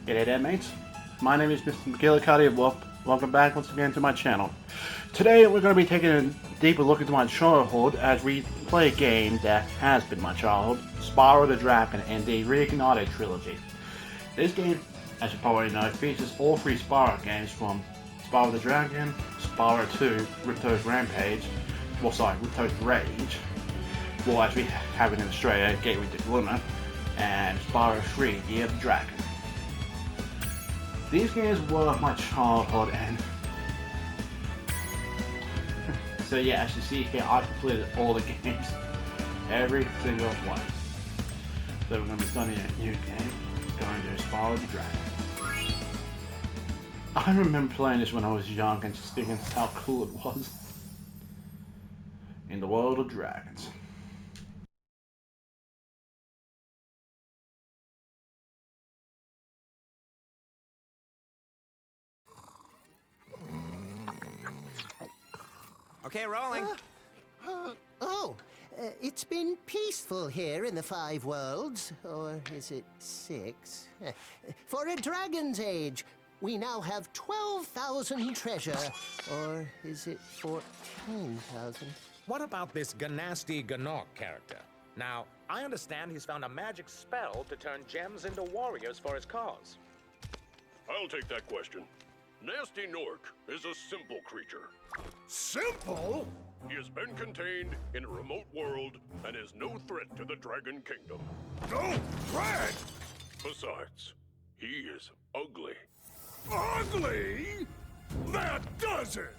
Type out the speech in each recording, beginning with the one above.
G'day there, mates. My name is Mr. Magilla-cutti and welcome back once again to my channel. Today we're going to be taking a deeper look into my childhood as we play a game that has been my childhood, Spyro the Dragon and the Reignited Trilogy. This game, as you probably know, features all three Spyro games from Spyro the Dragon, Spyro 2, Ripto's Rampage, Ripto's Rage, well as we have it in Australia, Gateway to Glimmer, and Spyro 3, Year of the Dragon. These games were my childhood, and so yeah, as you see here, I completed all the games, every single one. So we're going to be starting a new game, going to Spyro the Dragon. I remember playing this when I was young and just thinking how cool it was. In the world of dragons. Okay, rolling. It's been peaceful here in the Five Worlds, or is it 6? For a dragon's age, we now have 12,000 treasure, or is it 14,000? What about this Gnasty Gnorc character? Now, I understand he's found a magic spell to turn gems into warriors for his cause. I'll take that question. Gnasty Gnorc is a simple creature. Simple? He has been contained in a remote world and is no threat to the Dragon Kingdom. No threat? Besides, he is ugly. Ugly? That does it!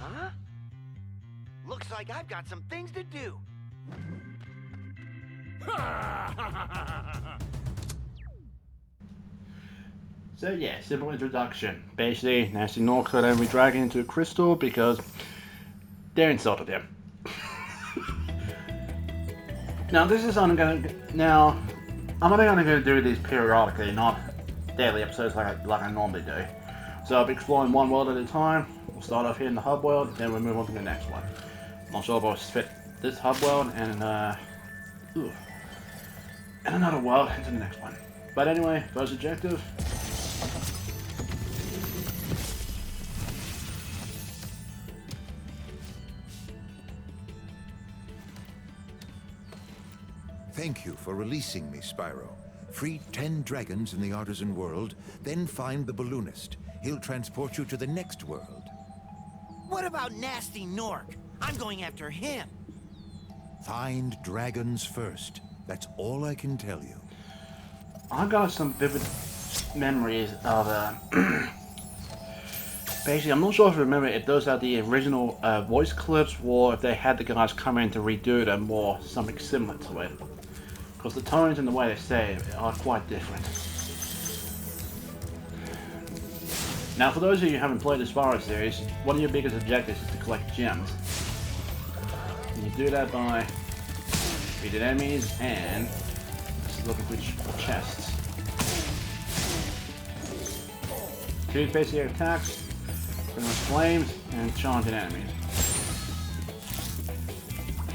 Huh? Looks like I've got some things to do. So yeah, simple introduction. Basically, Gnasty Gnorc cut every dragon into a crystal because they insulted him. Now this is I'm only gonna do these periodically, not daily episodes like I normally do. So I'll be exploring one world at a time. We'll start off here in the hub world, then we'll move on to the next one. I'm not sure if I'll fit this hub world and another world into the next one. But anyway, first objective. Thank you for releasing me, Spyro. Free 10 dragons in the artisan world, then find the balloonist. He'll transport you to the next world. What about Gnasty Gnorc? I'm going after him. Find dragons first. That's all I can tell you. I got some vivid memories of basically, I'm not sure if you remember if those are the original voice clips or if they had the guys come in to redo them or something similar to it. Because the tones and the way they say it are quite different. Now, for those of you who haven't played the Spyro series, one of your biggest objectives is to collect gems. And you do that by defeating enemies and looking for chests. Choose basic attacks, pretty much flames, and charging enemies.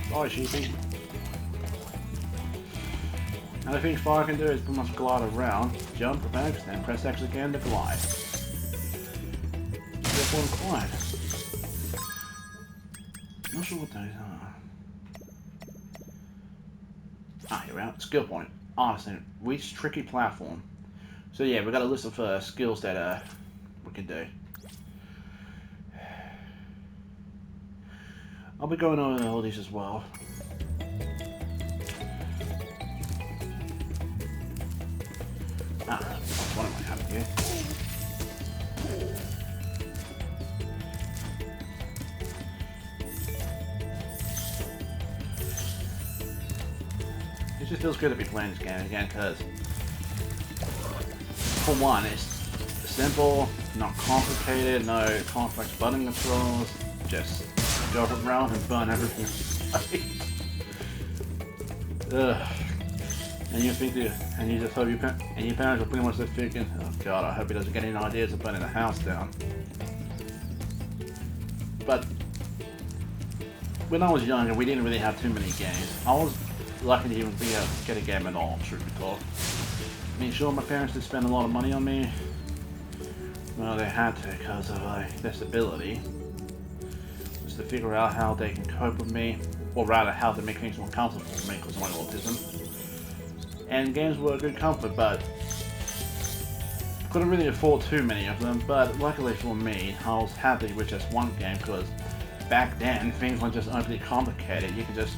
Sorry, sheepy. Another thing Spyro can do is pretty much glide around, jump, effects, then press X again to glide. Step on glide. Not sure what those are. Ah, here we are. Skill point. Artisan. Reach tricky platform. So yeah, we got a list of skills that we can do. I'll be going over all these as well. Ah, what am I having here? It just feels good to be playing this game again because, for one, it's simple, not complicated, no complex button controls, just go around and burn everything. Ugh. And you think and you just hope your parents are pretty much just thinking, oh god, I hope he doesn't get any ideas of burning the house down. But when I was younger, we didn't really have too many games. I was lucky to even be able to get a game at all, truth be told. I mean, sure, my parents did spend a lot of money on me. Well, they had to because of disability. Just to figure out how they can cope with me, or rather, how to make things more comfortable for me because of my autism. And games were a good comfort, but couldn't really afford too many of them. But luckily for me, I was happy with just one game because back then things weren't just overly complicated. You could just,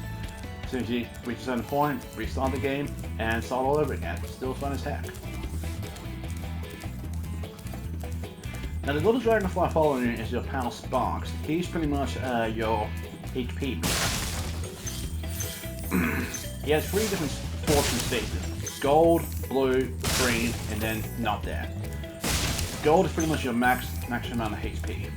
as soon as you reach a certain point, restart the game and start all over again. Still fun as heck. Now the little dragonfly following you is your pal Sparks. He's pretty much your HP meter. He has 3 different fortune stages: gold, blue, green, and then not there. Gold is pretty much your max amount of HP.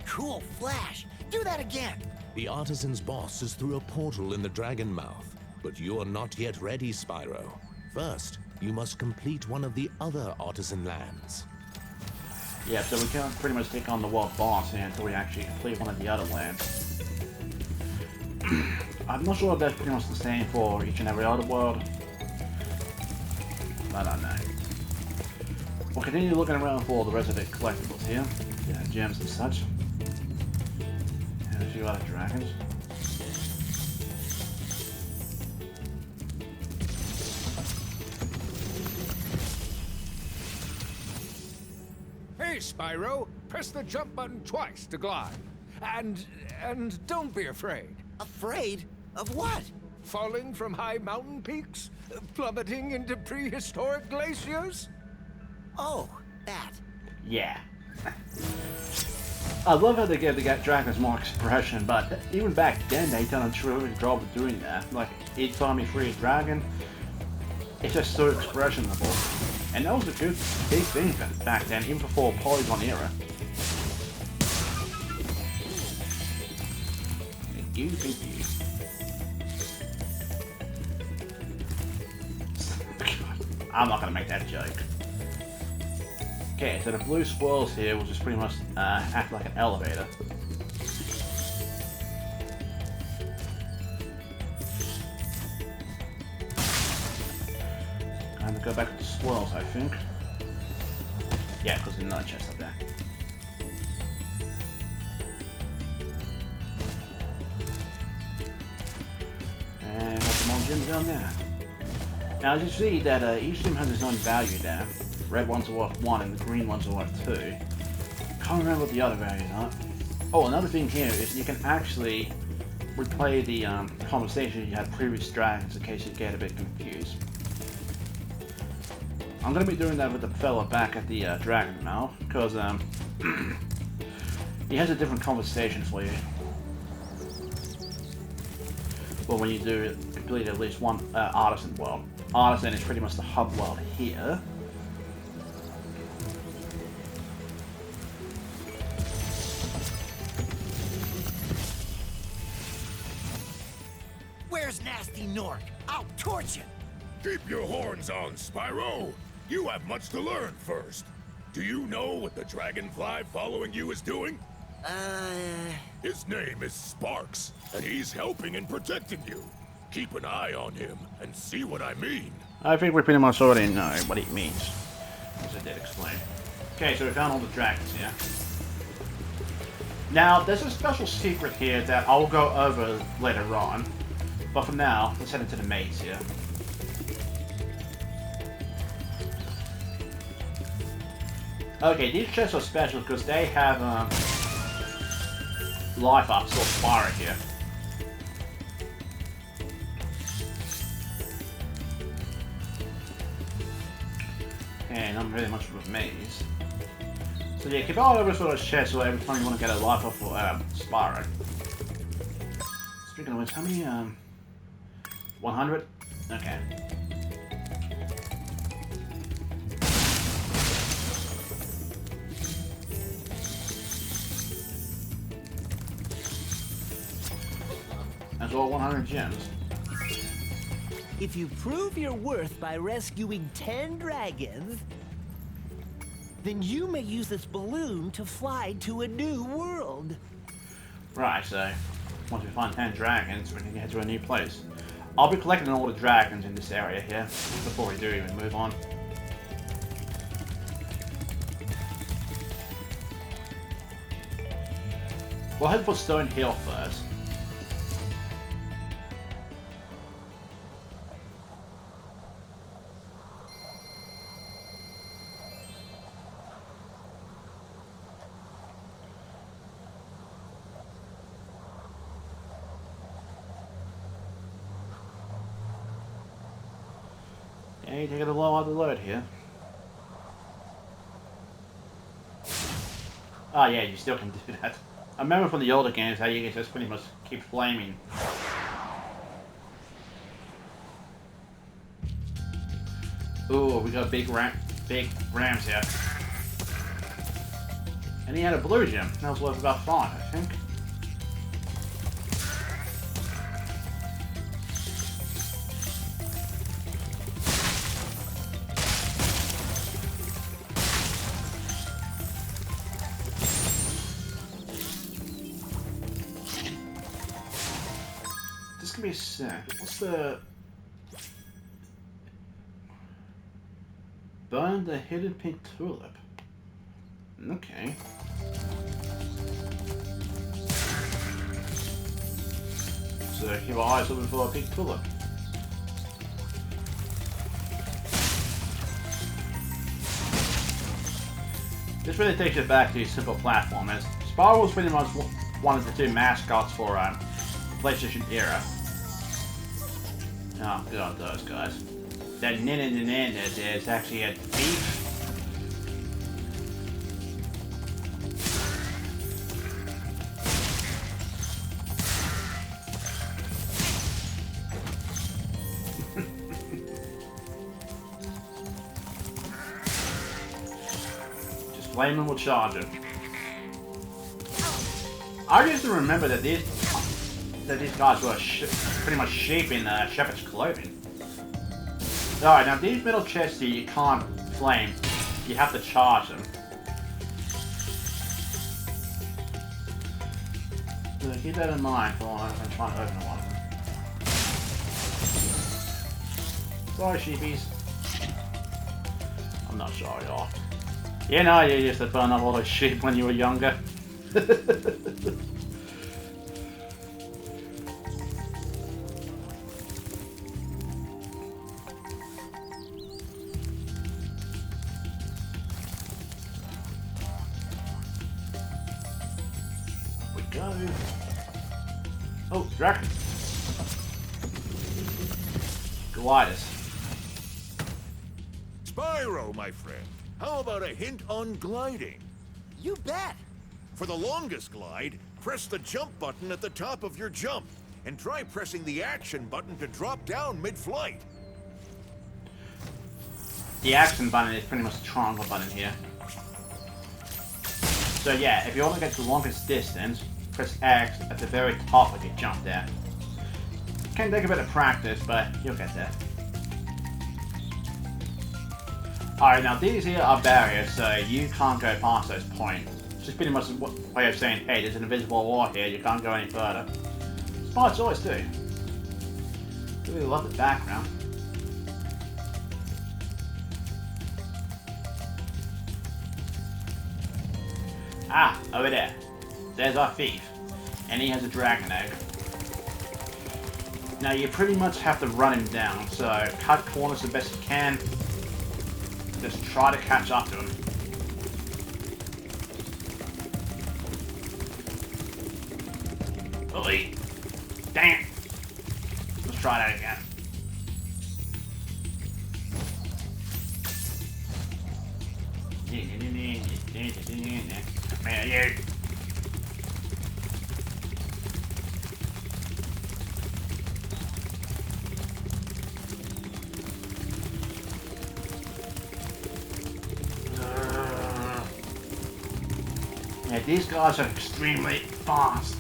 Cool flash. Do that again. The artisan's boss is through a portal in the dragon mouth, but you are not yet ready, Spyro. First, you must complete one of the other artisan lands. Yeah, so we can't pretty much take on the world boss here until we actually complete one of the other lands. I'm not sure if that's pretty much the same for each and every other world. I don't know. We'll continue looking around for the rest of the collectibles here. Yeah, gems and such. And a few other dragons. Hey, Spyro, press the jump button twice to glide. And don't be afraid. Afraid? Of what? Falling from high mountain peaks? Plummeting into prehistoric glaciers? Oh, that. Yeah. I love how they gave the dragons more expression, but even back then they done a terrific job of doing that. Like, each time you free a dragon, it's just so expressionable. And that was a good big thing back then, even before Polygon era. Thank you. I'm not gonna make that joke. Okay, so the blue swirls here will just pretty much act like an elevator. Time to go back to the swirls, I think. Yeah, because there's another chest up there. And got some more gems down there. Now, as you see that each gem has its own value there. Red ones are worth 1 and the green ones are worth 2. Can't remember what the other values are. Oh, another thing here is you can actually replay the conversation you had previous dragons in case you get a bit confused. I'm going to be doing that with the fella back at the dragon mouth, because he has a different conversation for you. Well, when you do complete at least one artisan world. Artisan is pretty much the hub world here. Where's Gnasty Gnorc? I'll torch him. Keep your horns on, Spyro. You have much to learn first. Do you know what the dragonfly following you is doing? His name is Sparks, and he's helping and protecting you. Keep an eye on him and see what I mean. I think we pretty much already know what it means, as I did explain. Okay, so we found all the dragons here. Now, there's a special secret here that I'll go over later on. But for now, let's head into the maze here. Okay, these chests are special because they have life ups or Spyro here. And not really much of a maze. So yeah, keep all over sort of chests so every time you want to get a life up for Spyro. Speaking of which, how many 100? Okay. That's all 100 gems. If you prove your worth by rescuing 10 dragons... then you may use this balloon to fly to a new world. Right, so once we find 10 dragons, we can head to a new place. I'll be collecting all the dragons in this area here before we do even move on. We'll head for Stone Hill first. Okay, taking a low on the load here. Oh yeah, you still can do that. I remember from the older games how you can just pretty much keep flaming. Ooh, we got big rams here. And he had a blue gem. That was worth about 5, I think. This can be sick. What's the... Burn the hidden pink tulip. Okay. So keep our eyes open for a pink tulip. This really takes it back to simple platformers. Spyro was pretty much one of the 2 mascots for the PlayStation era. Oh god, those guys. That Nina is actually a thief. Just flame him with charger. I used to remember that these guys were pretty much sheep in shepherd's clothing. Alright, now these metal chests here you can't flame. You have to charge them. So keep that in mind for when I'm trying to open one of them. Sorry, sheepies. I'm not sorry at all. You know you used to burn up all those sheep when you were younger. Oh, Dragon. Glidus. Spyro, my friend, how about a hint on gliding? You bet. For the longest glide, press the jump button at the top of your jump, and try pressing the action button to drop down mid-flight. The action button is pretty much the triangle button here. So yeah, if you want to get the longest distance, press X at the very top of your jump there. Can take a bit of practice, but you'll get there. Alright, now these here are barriers, so you can't go past those points. It's just pretty much a way of saying, hey, there's an invisible wall here, you can't go any further. Sparks always do. Really love the background. Ah, over there. There's our thief. And he has a dragon egg. Now you pretty much have to run him down, so cut corners the best you can. Just try to catch up to him. Oi! Dang it! Let's try that again. Come here, you! Yeah, these guys are extremely fast.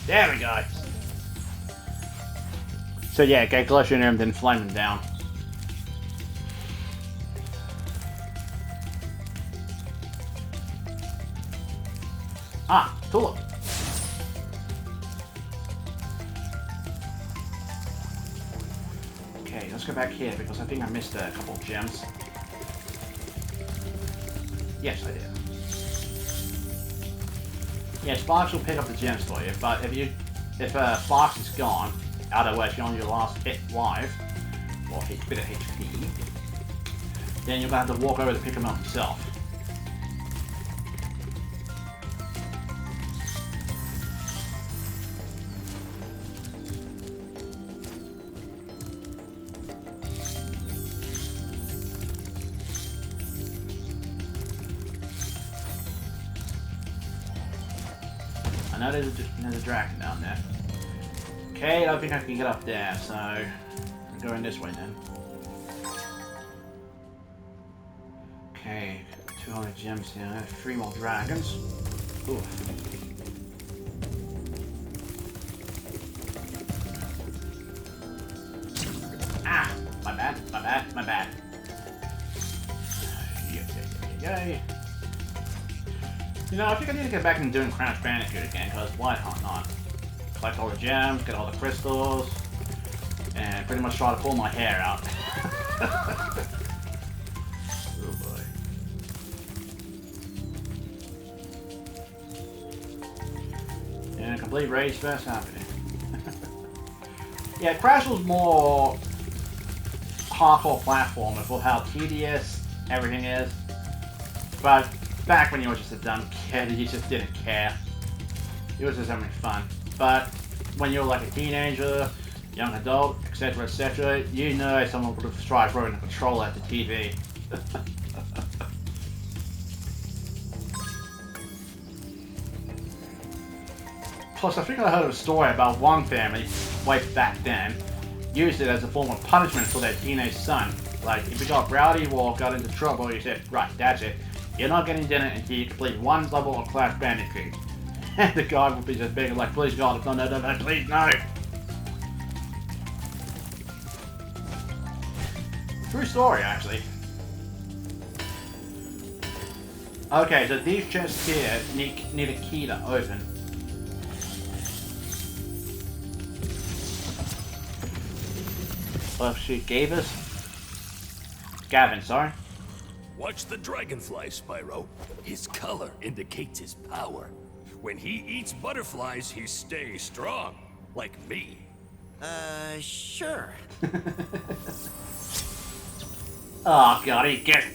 There we go. So yeah, get closer to him, then flame him down. Ah, tulip. Okay, let's go back here because I think I missed a couple of gems. Yes, I did. Yeah, Sparks will pick up the gems for you, but if Sparks is gone, otherwise you're on your last hit life, or bit of HP, then you're gonna have to walk over to pick him up yourself. I know there's a dragon down there. Okay, I don't think I can get up there, so I'm going this way then. Okay, 200 gems here, 3 more dragons. Oof. Ah! My bad, my bad, my bad. Yay. You know, I think I need to get back into doing Crash Bandicoot again, because why not? Collect all the gems, get all the crystals, and pretty much try to pull my hair out. Oh boy. Yeah, complete rage fest happening. Yeah, Crash was more hardcore platformer for how tedious everything is. But back when you were just a dumb kid, you just didn't care. You were just having fun. But when you're like a teenager, young adult, etc., you know someone would have tried throwing a controller at the TV. Plus, I think I heard a story about one family, way back then, used it as a form of punishment for their teenage son. Like, if he got rowdy or got into trouble, he said, right, that's it. You're not getting dinner until you complete one level of Crash Bandicoot. And the guy would be just begging like, please God, no, please, no. True story, actually. Okay, so these chests here need a key to open. Well, she gave us... Gavin, sorry. Watch the dragonfly, Spyro. His color indicates his power. When he eats butterflies, he stays strong. Like me. Sure. Oh God, he gets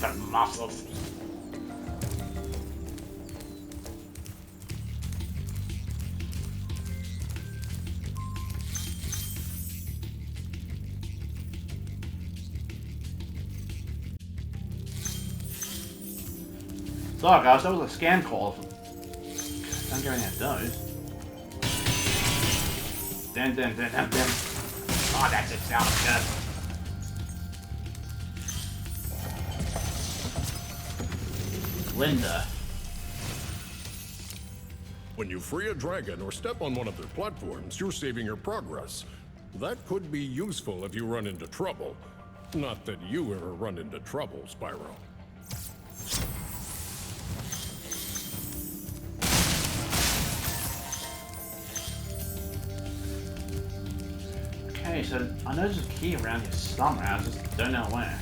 the muscles. Sorry guys, that was a scam call. Don't get any of those. Dun. Oh, that's it, sounds good. Linda. When you free a dragon or step on one of their platforms, you're saving your progress. That could be useful if you run into trouble. Not that you ever run into trouble, Spyro. Okay, so I know there's a key around here somewhere, I just don't know where.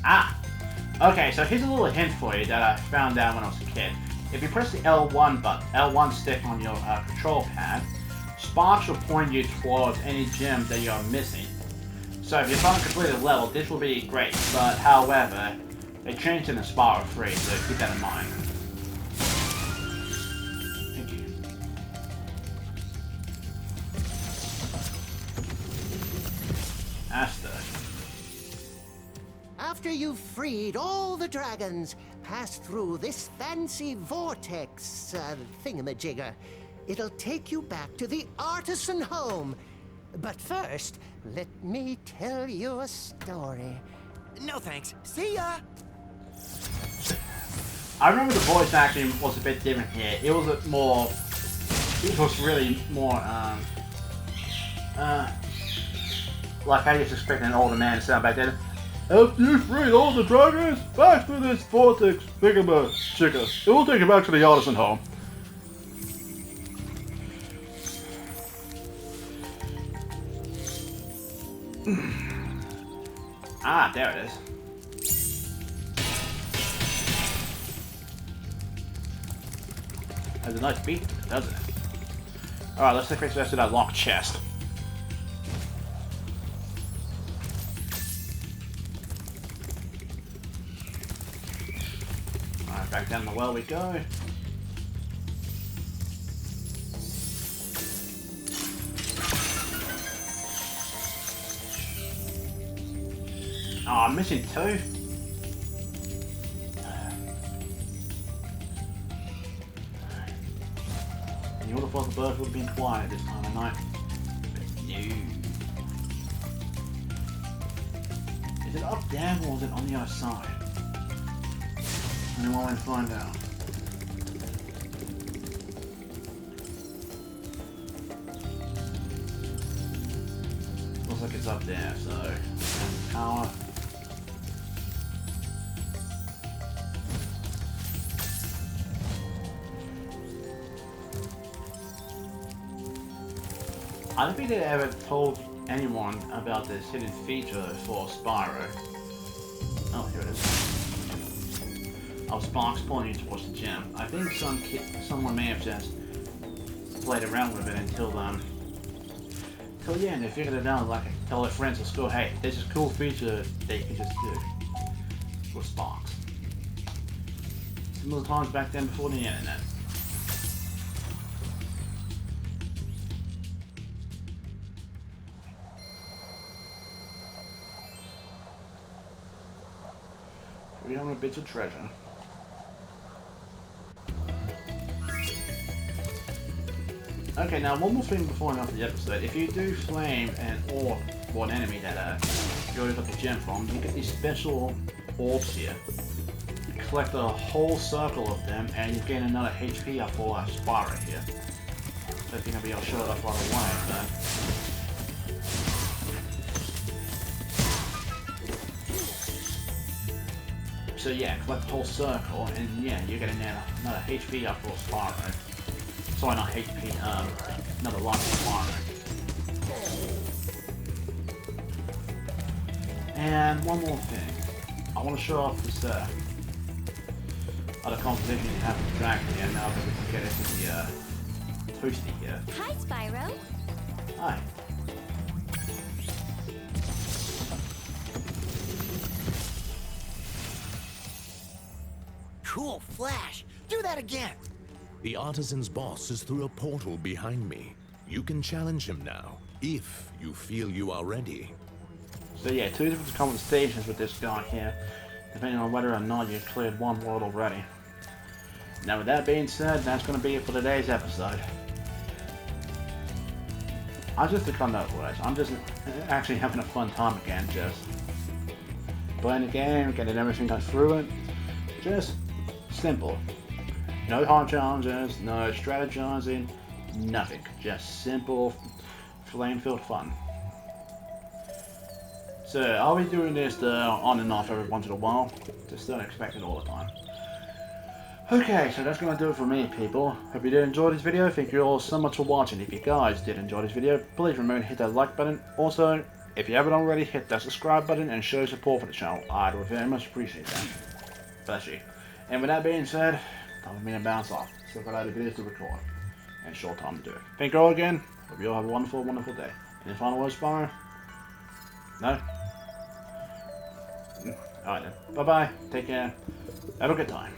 Ah! Okay, so here's a little hint for you that I found out when I was a kid. If you press the L1 stick on your control pad, Sparks will point you towards any gem that you are missing. So if you haven't completed a level, this will be great, but however, they changed it in Spyro 3, so keep that in mind. Thank you. Asta. After you've freed all the dragons, pass through this fancy vortex thingamajigger. It'll take you back to the artisan home. But first, let me tell you a story. No thanks. See ya! I remember the voice acting was a bit different here. It was more... It was really more, like I used to expect an older man to sound back then. Help you free all the dragons? Back to this vortex bigama chica. It will take you back to the artisan home. Ah, there it is. Has a nice beat, doesn't it? Alright, let's take access to that locked chest. Alright, back down the well we go. Oh, I'm missing two. You would have thought the birds would have been quiet this time of night. But no. Is it up, down, or is it on the other side? Only one way to find out. Looks like it's up there, so power. I don't think they ever told anyone about this hidden feature for Spyro. Oh, here it is. Of Sparks pointing towards the gem. I think someone may have just played around with it until the end. They figured it out, like tell their friends at school, hey, this is a cool feature they can just do with Sparks. Similar times back then before the internet. We have a bit of treasure. Okay, now one more thing before I end the episode. If you do flame an orb for an enemy that you already got the gem from, you get these special orbs here. You collect a whole circle of them and you gain another HP up for Spyro here. So I think I'll be able to show it off right away. But so yeah, collect the whole circle, and yeah, you're getting another HP up for Spyro. Sorry, not HP, another life for Spyro. And one more thing. I want to show off this other composition you have with the dragon here, now that we can get into the Toasty here. Hi, Spyro. Hi. Cool flash. Do that again. The artisan's boss is through a portal behind me. You can challenge him now, if you feel you are ready. So yeah, two different common stations with this guy here, depending on whether or not you've cleared one world already. Now with that being said, that's going to be it for today's episode. I'm just a conduct words. I'm just actually having a fun time again, just playing the game, getting everything done through it. Just simple. No hard challenges, no strategizing, nothing. Just simple, flame-filled fun. So I'll be doing this on and off every once in a while. Just don't expect it all the time. Okay, so that's going to do it for me, people. Hope you did enjoy this video. Thank you all so much for watching. If you guys did enjoy this video, please remember to hit that like button. Also, if you haven't already, hit that subscribe button and show support for the channel. I'd very much appreciate that. Bless you. And with that being said, time for me to bounce off. Still got other videos to record. And short time to do it. Thank you all again. Hope you all have a wonderful, wonderful day. Any final words, Spyro? No? Alright then. Bye bye. Take care. Have a good time.